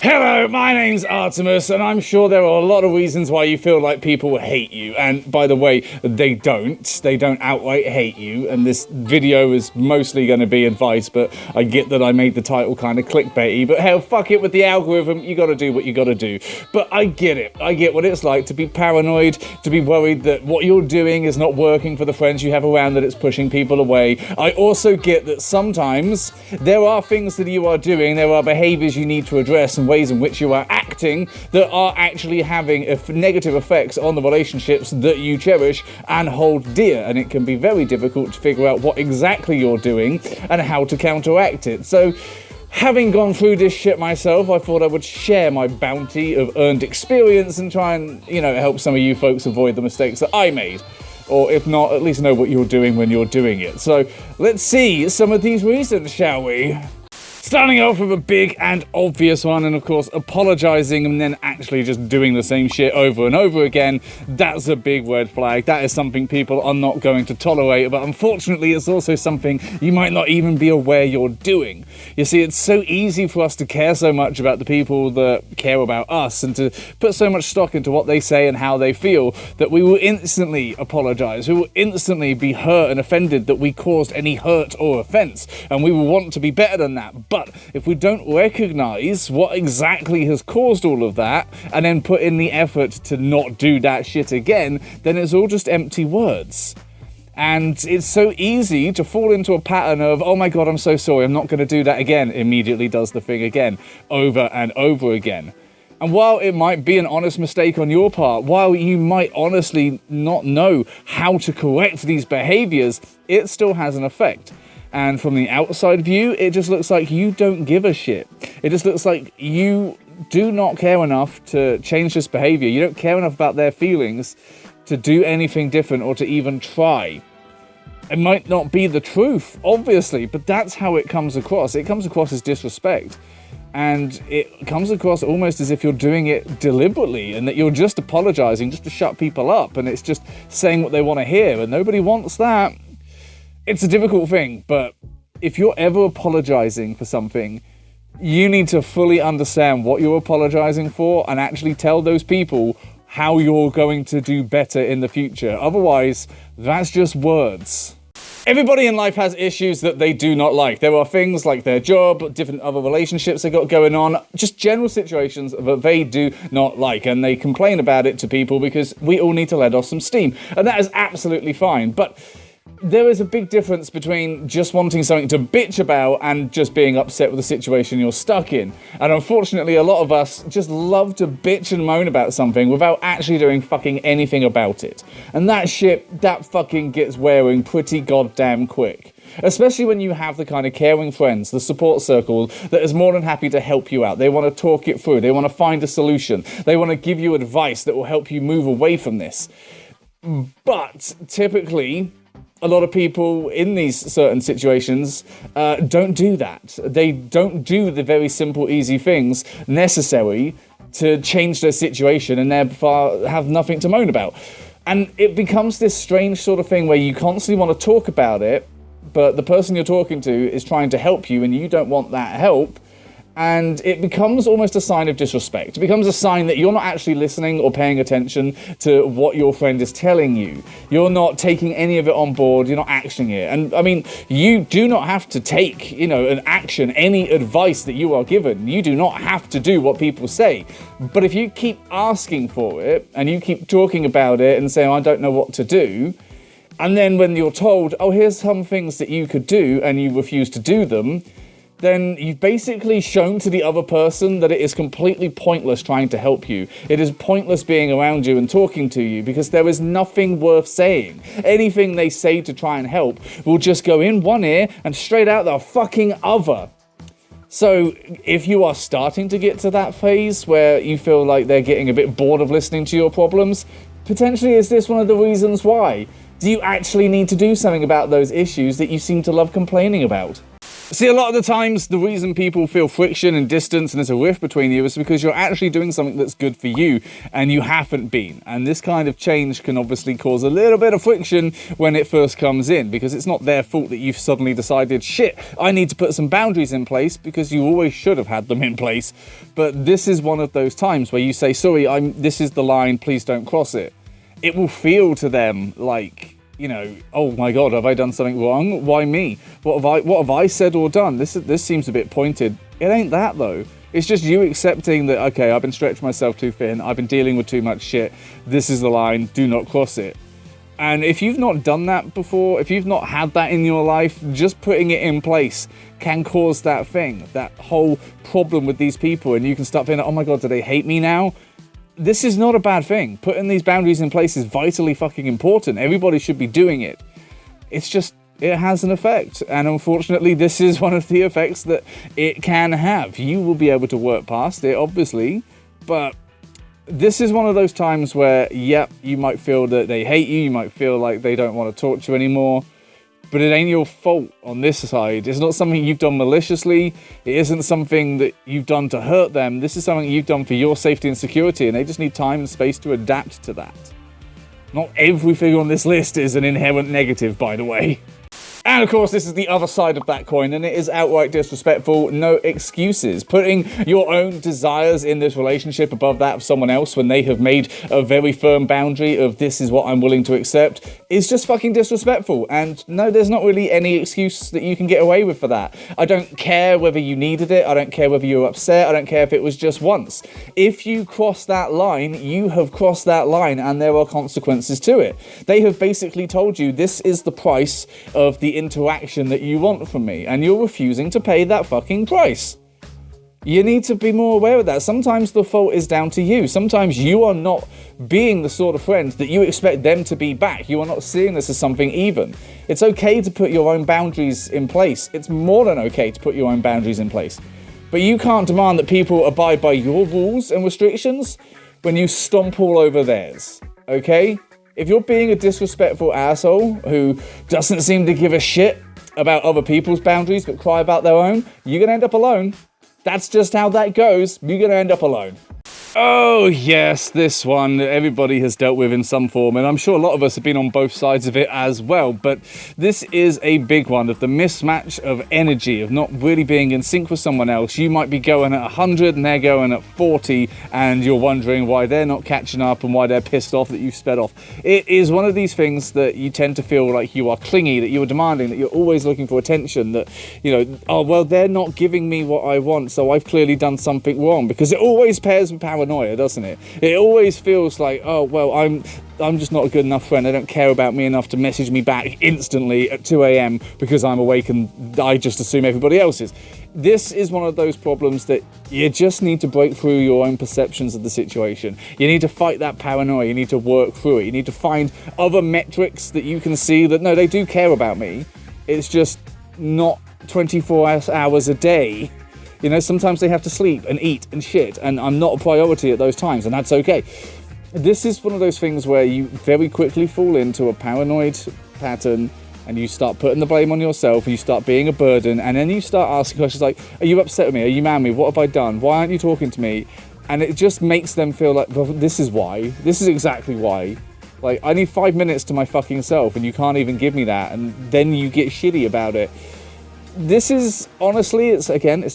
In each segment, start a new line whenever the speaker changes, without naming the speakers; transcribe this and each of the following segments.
Hello, my name's Artemis, and I'm sure there are a lot of reasons why you feel like people hate you. And by the way, they don't. They don't outright hate you, and this video is mostly going to be advice, but I get that I made the title kind of clickbaity, but hell, fuck it with the algorithm, you gotta do what you gotta do. But I get it. I get what it's like to be paranoid, to be worried that what you're doing is not working for the friends you have around, that it's pushing people away. I also get that sometimes there are things that you are doing, there are behaviors you need to address, and ways in which you are acting that are actually having negative effects on the relationships that you cherish and hold dear, and it can be very difficult to figure out what exactly you're doing and how to counteract it. So, having gone through this shit myself, I thought I would share my bounty of earned experience and try and, help some of you folks avoid the mistakes that I made. Or if not, at least know what you're doing when you're doing it. So, let's see some of these reasons, shall we? Starting off with a big and obvious one, and of course apologizing and then actually just doing the same shit over and over again, that's a big red flag. That is something people are not going to tolerate, but unfortunately it's also something you might not even be aware you're doing. You see, it's so easy for us to care so much about the people that care about us and to put so much stock into what they say and how they feel that we will instantly apologize. We will instantly be hurt and offended that we caused any hurt or offense, and we will want to be better than that. But if we don't recognize what exactly has caused all of that and then put in the effort to not do that shit again, then it's all just empty words. And it's so easy to fall into a pattern of, oh my god, I'm so sorry, I'm not going to do that again, immediately does the thing again, over and over again. And while it might be an honest mistake on your part, while you might honestly not know how to correct these behaviors, it still has an effect. And from the outside view, it just looks like you don't give a shit. It just looks like you do not care enough to change this behavior. You don't care enough about their feelings to do anything different or to even try. It might not be the truth, obviously, but that's how it comes across. It comes across as disrespect. And it comes across almost as if you're doing it deliberately and that you're just apologizing just to shut people up, and it's just saying what they want to hear, and nobody wants that. It's a difficult thing, but if you're ever apologizing for something, you need to fully understand what you're apologizing for and actually tell those people how you're going to do better in the future. Otherwise, that's just words. Everybody in life has issues that they do not like. There are things like their job, different other relationships they got going on, just general situations that they do not like, and they complain about it to people because we all need to let off some steam, and that is absolutely fine. But there is a big difference between just wanting something to bitch about and just being upset with the situation you're stuck in. And unfortunately, a lot of us just love to bitch and moan about something without actually doing fucking anything about it. And that shit, that fucking gets wearing pretty goddamn quick. Especially when you have the kind of caring friends, the support circle that is more than happy to help you out. They want to talk it through. They want to find a solution. They want to give you advice that will help you move away from this. But typically, a lot of people in these certain situations don't do that. They don't do the very simple, easy things necessary to change their situation and therefore have nothing to moan about. And it becomes this strange sort of thing where you constantly want to talk about it, but the person you're talking to is trying to help you and you don't want that help. And it becomes almost a sign of disrespect. It becomes a sign that you're not actually listening or paying attention to what your friend is telling you. You're not taking any of it on board. You're not actioning it. And I mean, you do not have to take, an action, any advice that you are given. You do not have to do what people say. But if you keep asking for it and you keep talking about it and saying, I don't know what to do, and then when you're told, oh, here's some things that you could do, and you refuse to do them, then you've basically shown to the other person that it is completely pointless trying to help you. It is pointless being around you and talking to you because there is nothing worth saying. Anything they say to try and help will just go in one ear and straight out the fucking other. So if you are starting to get to that phase where you feel like they're getting a bit bored of listening to your problems, potentially is this one of the reasons why? Do you actually need to do something about those issues that you seem to love complaining about? See, a lot of the times, the reason people feel friction and distance and there's a rift between you is because you're actually doing something that's good for you and you haven't been. And this kind of change can obviously cause a little bit of friction when it first comes in, because it's not their fault that you've suddenly decided, shit, I need to put some boundaries in place, because you always should have had them in place. But this is one of those times where you say, sorry, this is the line, please don't cross it. It will feel to them like, you know, oh my God, have I done something wrong? Why me? What have I said or done? This seems a bit pointed. It ain't that though. It's just you accepting that, okay, I've been stretching myself too thin. I've been dealing with too much shit. This is the line. Do not cross it. And if you've not done that before, if you've not had that in your life, just putting it in place can cause that thing, that whole problem with these people. And you can start thinking, oh my God, do they hate me now? This is not a bad thing. Putting these boundaries in place is vitally fucking important. Everybody should be doing it. It's just, it has an effect. And unfortunately, this is one of the effects that it can have. You will be able to work past it, obviously. But this is one of those times where, yep, you might feel that they hate you. You might feel like they don't want to talk to you anymore. But it ain't your fault on this side. It's not something you've done maliciously. It isn't something that you've done to hurt them. This is something you've done for your safety and security, and they just need time and space to adapt to that. Not everything on this list is an inherent negative, by the way. And of course, this is the other side of that coin, and it is outright disrespectful. No excuses. Putting your own desires in this relationship above that of someone else when they have made a very firm boundary of this is what I'm willing to accept is just fucking disrespectful. And no, there's not really any excuse that you can get away with for that. I don't care whether you needed it. I don't care whether you were upset. I don't care if it was just once. If you cross that line, you have crossed that line, and there are consequences to it. They have basically told you this is the price of the interaction that you want from me, and you're refusing to pay that fucking price. You need to be more aware of that. Sometimes the fault is down to you. Sometimes you are not being the sort of friend that you expect them to be back. You are not seeing this as something even. It's okay to put your own boundaries in place. It's more than okay to put your own boundaries in place. But you can't demand that people abide by your rules and restrictions when you stomp all over theirs, okay? If you're being a disrespectful asshole who doesn't seem to give a shit about other people's boundaries but cry about their own, you're gonna end up alone. That's just how that goes. You're gonna end up alone. Oh yes, this one everybody has dealt with in some form, and I'm sure a lot of us have been on both sides of it as well, but this is a big one of the mismatch of energy, of not really being in sync with someone else. You might be going at 100 and they're going at 40, and you're wondering why they're not catching up and why they're pissed off that you've sped off. It is one of these things that you tend to feel like you are clingy, that you are demanding, that you're always looking for attention, that, you know, oh well, they're not giving me what I want, so I've clearly done something wrong, because it always pairs with paranoia, doesn't it? It always feels like, oh well, I'm just not a good enough friend. They don't care about me enough to message me back instantly at 2 a.m. because I'm awake and I just assume everybody else is. This is one of those problems that you just need to break through your own perceptions of the situation. You need to fight that paranoia. You need to work through it. You need to find other metrics that you can see that, no, they do care about me. It's just not 24 hours a day. You know, sometimes they have to sleep and eat and shit, and I'm not a priority at those times, and that's okay. This is one of those things where you very quickly fall into a paranoid pattern, and you start putting the blame on yourself, and you start being a burden, and then you start asking questions like, are you upset with me? Are you mad at me? What have I done? Why aren't you talking to me? And it just makes them feel like, well, this is why. This is exactly why. Like, I need 5 minutes to my fucking self, and you can't even give me that, and then you get shitty about it. This is, honestly, it's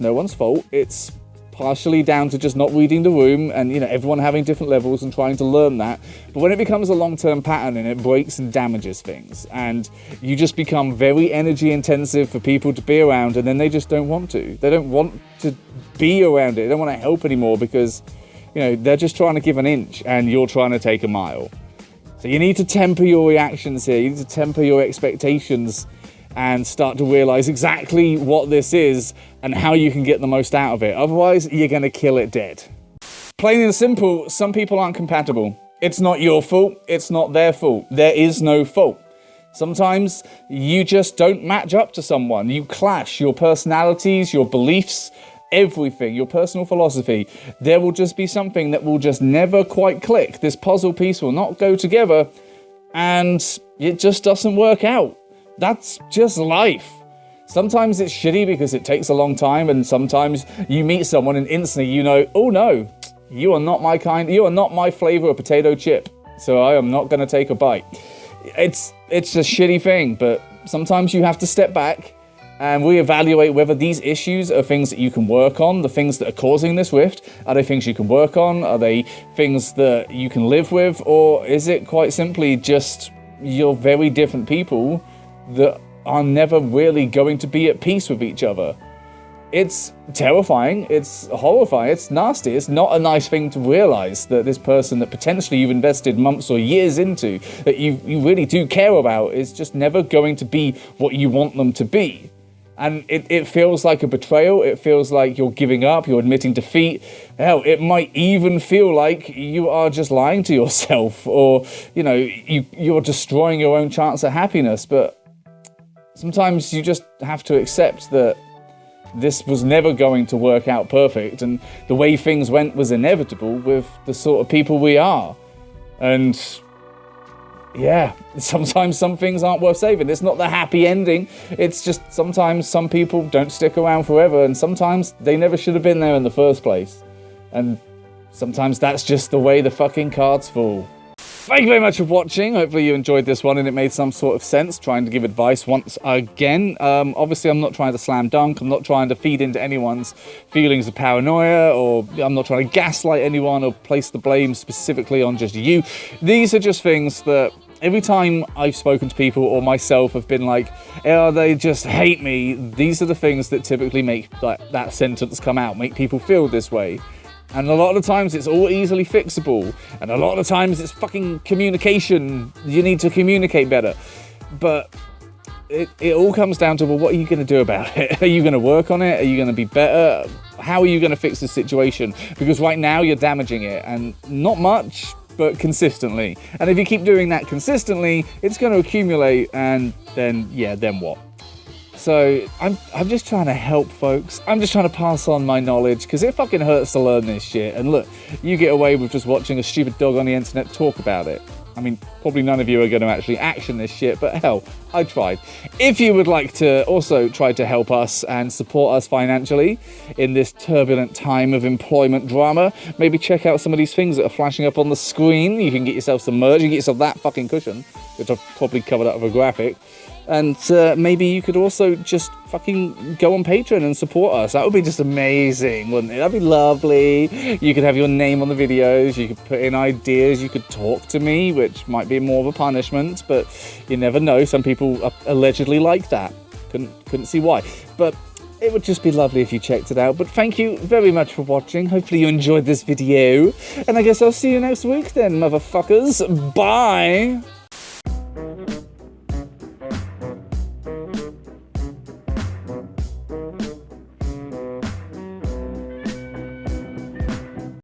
no one's fault. It's partially down to just not reading the room and, you know, everyone having different levels and trying to learn that. But when it becomes a long-term pattern and it breaks and damages things, and you just become very energy intensive for people to be around, and then they just don't want to. They don't want to be around it. They don't want to help anymore because, you know, they're just trying to give an inch and you're trying to take a mile. So you need to temper your reactions here. You need to temper your expectations and start to realize exactly what this is and how you can get the most out of it. Otherwise, you're going to kill it dead. Plain and simple, some people aren't compatible. It's not your fault. It's not their fault. There is no fault. Sometimes you just don't match up to someone. You clash. Your personalities, your beliefs, everything, your personal philosophy. There will just be something that will just never quite click. This puzzle piece will not go together, and it just doesn't work out. That's just life. Sometimes it's shitty because it takes a long time, and sometimes you meet someone and instantly you know, oh no, you are not my kind, you are not my flavor of potato chip, so I am not going to take a bite. It's a shitty thing, but sometimes you have to step back and reevaluate whether these issues are things that you can work on, the things that are causing this rift. Are they things you can work on? Are they things that you can live with? Or is it quite simply just you're very different people that are never really going to be at peace with each other? It's terrifying, it's horrifying, it's nasty. It's not a nice thing to realize that this person that potentially you've invested months or years into, that you really do care about, is just never going to be what you want them to be. And it feels like a betrayal. It feels like you're giving up, you're admitting defeat. Hell, it might even feel like you are just lying to yourself, or, you know, you're destroying your own chance at happiness. But sometimes you just have to accept that this was never going to work out perfect, and the way things went was inevitable with the sort of people we are. And yeah, sometimes some things aren't worth saving. It's not the happy ending. It's just sometimes some people don't stick around forever, and sometimes they never should have been there in the first place. And sometimes that's just the way the fucking cards fall. Thank you very much for watching. Hopefully you enjoyed this one and it made some sort of sense, trying to give advice once again. Obviously, I'm not trying to slam dunk. I'm not trying to feed into anyone's feelings of paranoia, or I'm not trying to gaslight anyone or place the blame specifically on just you. These are just things that every time I've spoken to people or myself have been like, oh, they just hate me. These are the things that typically make that sentence come out, make people feel this way. And a lot of the times it's all easily fixable. And a lot of the times it's fucking communication. You need to communicate better. But it all comes down to, well, what are you going to do about it? Are you going to work on it? Are you going to be better? How are you going to fix the situation? Because right now you're damaging it, and not much, but consistently. And if you keep doing that consistently, it's going to accumulate, and then, yeah, then what? So I'm just trying to help folks. I'm just trying to pass on my knowledge, because it fucking hurts to learn this shit. And look, you get away with just watching a stupid dog on the internet talk about it. I mean, probably none of you are going to actually action this shit, but hell, I tried. If you would like to also try to help us and support us financially in this turbulent time of employment drama, maybe check out some of these things that are flashing up on the screen. You can get yourself some merch, you can get yourself that fucking cushion, which I've probably covered up with a graphic. And maybe you could also just fucking go on Patreon and support us. That would be just amazing, wouldn't it? That'd be lovely. You could have your name on the videos. You could put in ideas. You could talk to me, which might be more of a punishment, but you never know. Some people allegedly like that. Couldn't see why. But it would just be lovely if you checked it out. But thank you very much for watching. Hopefully you enjoyed this video. And I guess I'll see you next week then, motherfuckers. Bye!